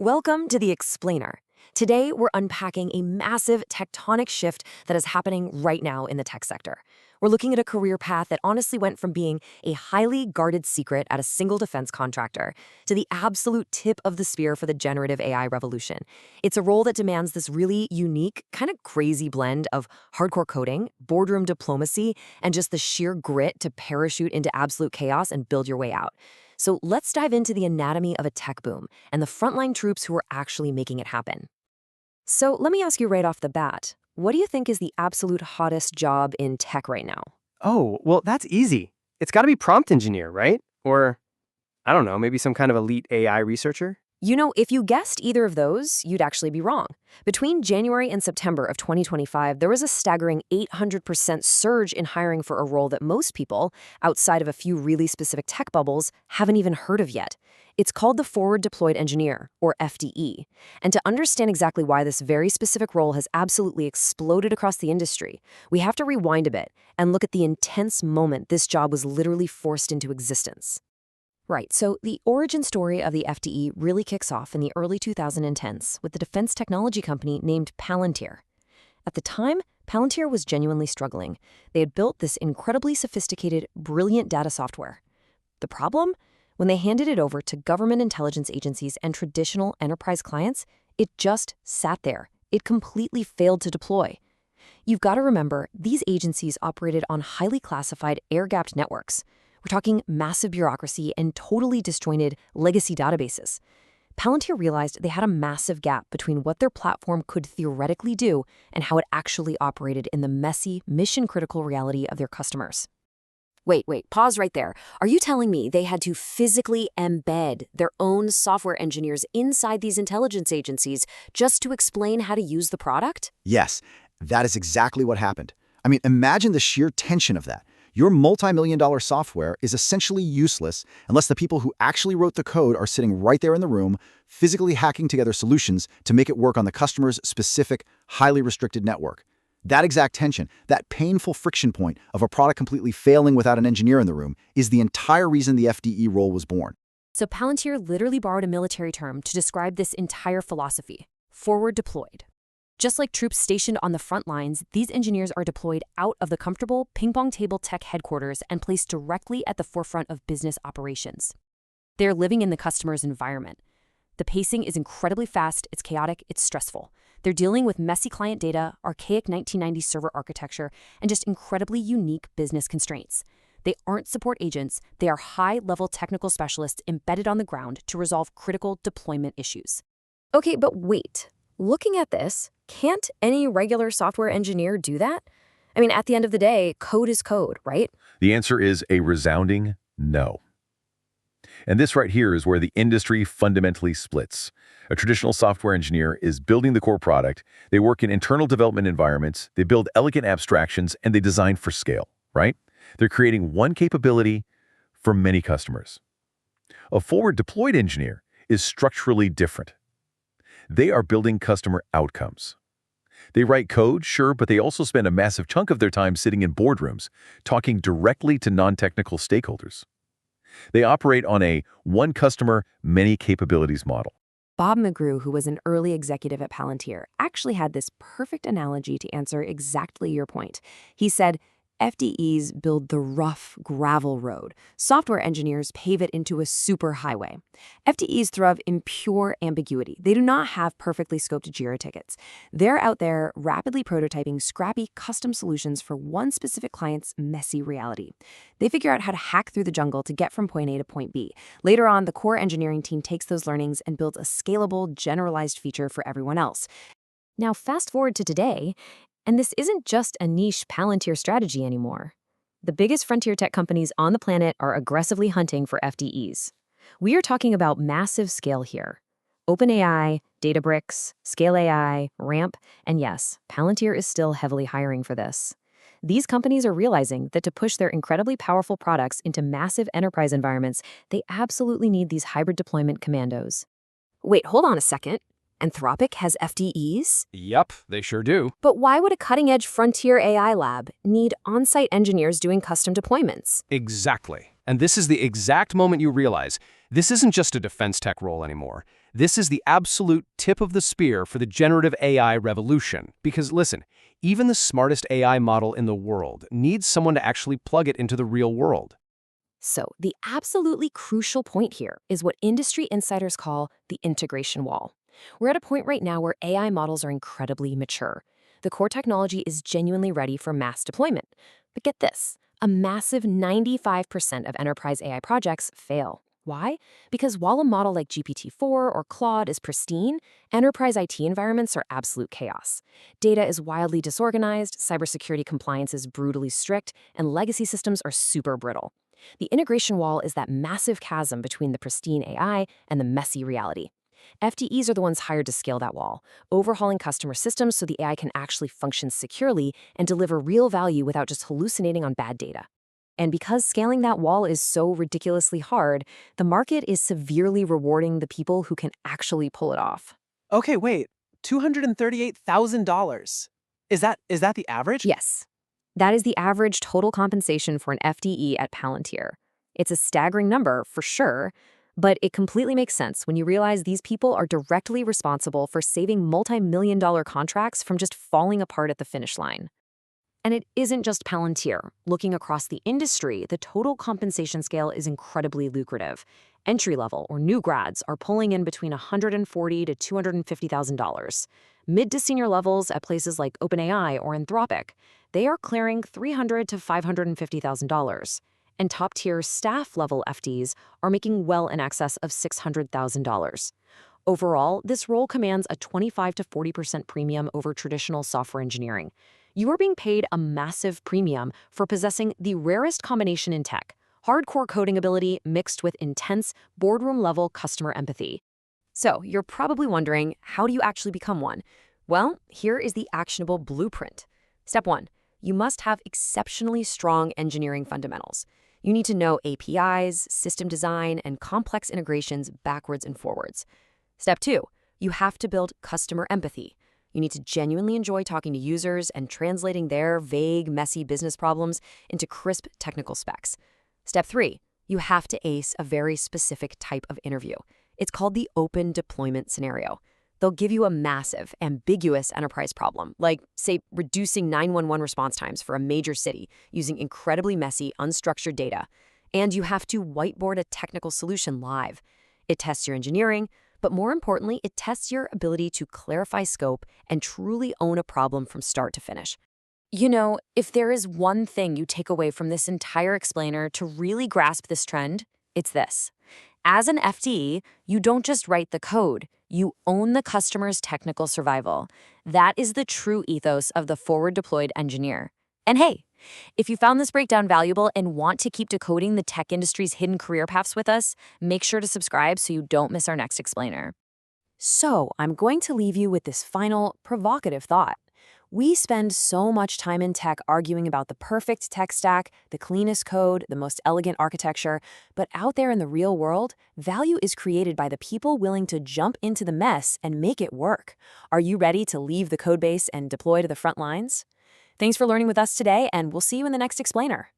Welcome to The Explainer. Today, we're unpacking a massive tectonic shift that is happening right now in the tech sector. We're looking at a career path that honestly went from being a highly guarded secret at a single defense contractor to the absolute tip of the spear for the generative AI revolution. It's a role that demands this really unique, kind of crazy blend of hardcore coding, boardroom diplomacy, and just the sheer grit to parachute into absolute chaos and build your way out. So let's dive into the anatomy of a tech boom and the frontline troops who are actually making it happen. So let me ask you right off the bat, what do you think is the absolute hottest job in tech right now? Oh, well, that's easy. It's got to be prompt engineer, right? Or, I don't know, maybe some kind of elite AI researcher? You know, if you guessed either of those, you'd actually be wrong. Between January and September of 2025, there was a staggering 800% surge in hiring for a role that most people, outside of a few really specific tech bubbles, haven't even heard of yet. It's called the Forward Deployed Engineer, or FDE. And to understand exactly why this very specific role has absolutely exploded across the industry, we have to rewind a bit and look at the intense moment this job was literally forced into existence. Right, so the origin story of the FDE really kicks off in the early 2010s with the defense technology company named Palantir. At the time, Palantir was genuinely struggling. They had built this incredibly sophisticated, brilliant data software. The problem? When they handed it over to government intelligence agencies and traditional enterprise clients, it just sat there. It completely failed to deploy. You've got to remember, these agencies operated on highly classified, air-gapped networks. We're talking massive bureaucracy and totally disjointed legacy databases. Palantir realized they had a massive gap between what their platform could theoretically do and how it actually operated in the messy, mission-critical reality of their customers. Wait, pause right there. Are you telling me they had to physically embed their own software engineers inside these intelligence agencies just to explain how to use the product? Yes, that is exactly what happened. I mean, imagine the sheer tension of that. Your multi-million-dollar software is essentially useless unless the people who actually wrote the code are sitting right there in the room, physically hacking together solutions to make it work on the customer's specific, highly restricted network. That exact tension, that painful friction point of a product completely failing without an engineer in the room, is the entire reason the FDE role was born. So Palantir literally borrowed a military term to describe this entire philosophy: forward deployed. Just like troops stationed on the front lines, these engineers are deployed out of the comfortable ping-pong table tech headquarters and placed directly at the forefront of business operations. They're living in the customer's environment. The pacing is incredibly fast, it's chaotic, it's stressful. They're dealing with messy client data, archaic 1990s server architecture, and just incredibly unique business constraints. They aren't support agents, they are high-level technical specialists embedded on the ground to resolve critical deployment issues. Okay, but wait. Looking at this, can't any regular software engineer do that? I mean, at the end of the day, code is code, right? The answer is a resounding no. And this right here is where the industry fundamentally splits. A traditional software engineer is building the core product, they work in internal development environments, they build elegant abstractions, and they design for scale, right? They're creating one capability for many customers. A forward-deployed engineer is structurally different. They are building customer outcomes. They write code, sure, but they also spend a massive chunk of their time sitting in boardrooms, talking directly to non-technical stakeholders. They operate on a one customer, many capabilities model. Bob McGrew, who was an early executive at Palantir, actually had this perfect analogy to answer exactly your point. He said, FDEs build the rough gravel road. Software engineers pave it into a superhighway. FDEs thrive in pure ambiguity. They do not have perfectly scoped JIRA tickets. They're out there rapidly prototyping scrappy custom solutions for one specific client's messy reality. They figure out how to hack through the jungle to get from point A to point B. Later on, the core engineering team takes those learnings and builds a scalable, generalized feature for everyone else. Now, fast forward to today, and this isn't just a niche Palantir strategy anymore. The biggest frontier tech companies on the planet are aggressively hunting for FDEs. We are talking about massive scale here. OpenAI, Databricks, Scale AI, Ramp, and yes, Palantir is still heavily hiring for this. These companies are realizing that to push their incredibly powerful products into massive enterprise environments, they absolutely need these hybrid deployment commandos. Wait, hold on a second. Anthropic has FDEs? Yup, they sure do. But why would a cutting-edge frontier AI lab need on-site engineers doing custom deployments? Exactly. And this is the exact moment you realize this isn't just a defense tech role anymore. This is the absolute tip of the spear for the generative AI revolution. Because listen, even the smartest AI model in the world needs someone to actually plug it into the real world. So, the absolutely crucial point here is what industry insiders call the integration wall. We're at a point right now where AI models are incredibly mature. The core technology is genuinely ready for mass deployment. But get this, a massive 95% of enterprise AI projects fail. Why? Because while a model like GPT-4 or Claude is pristine, enterprise IT environments are absolute chaos. Data is wildly disorganized, cybersecurity compliance is brutally strict, and legacy systems are super brittle. The integration wall is that massive chasm between the pristine AI and the messy reality. FDEs are the ones hired to scale that wall, overhauling customer systems so the AI can actually function securely and deliver real value without just hallucinating on bad data. And because scaling that wall is so ridiculously hard, the market is severely rewarding the people who can actually pull it off. Okay, wait. $238,000. Is that the average? Yes, that is the average total compensation for an FDE at Palantir. It's a staggering number, for sure, but it completely makes sense when you realize these people are directly responsible for saving multi-million-dollar contracts from just falling apart at the finish line. And it isn't just Palantir. Looking across the industry, the total compensation scale is incredibly lucrative. Entry-level or new grads are pulling in between $140,000 to $250,000. Mid to senior levels at places like OpenAI or Anthropic, they are clearing $300,000 to $550,000. And top-tier staff-level FDs are making well in excess of $600,000. Overall, this role commands a 25 to 40% premium over traditional software engineering. You are being paid a massive premium for possessing the rarest combination in tech, hardcore coding ability mixed with intense boardroom-level customer empathy. So, you're probably wondering, how do you actually become one? Well, here is the actionable blueprint. Step 1. You must have exceptionally strong engineering fundamentals. You need to know APIs, system design, and complex integrations backwards and forwards. Step 2. You have to build customer empathy. You need to genuinely enjoy talking to users and translating their vague, messy business problems into crisp technical specs. Step 3. You have to ace a very specific type of interview. It's called the open deployment scenario. They'll give you a massive, ambiguous enterprise problem, like, say, reducing 911 response times for a major city using incredibly messy, unstructured data. And you have to whiteboard a technical solution live. It tests your engineering, but more importantly, it tests your ability to clarify scope and truly own a problem from start to finish. You know, if there is one thing you take away from this entire explainer to really grasp this trend, it's this. As an FDE, you don't just write the code, you own the customer's technical survival. That is the true ethos of the forward-deployed engineer. And hey, if you found this breakdown valuable and want to keep decoding the tech industry's hidden career paths with us, make sure to subscribe so you don't miss our next explainer. So, I'm going to leave you with this final, provocative thought. We spend so much time in tech arguing about the perfect tech stack, the cleanest code, the most elegant architecture, but out there in the real world, value is created by the people willing to jump into the mess and make it work. Are you ready to leave the codebase and deploy to the front lines? Thanks for learning with us today, and we'll see you in the next explainer.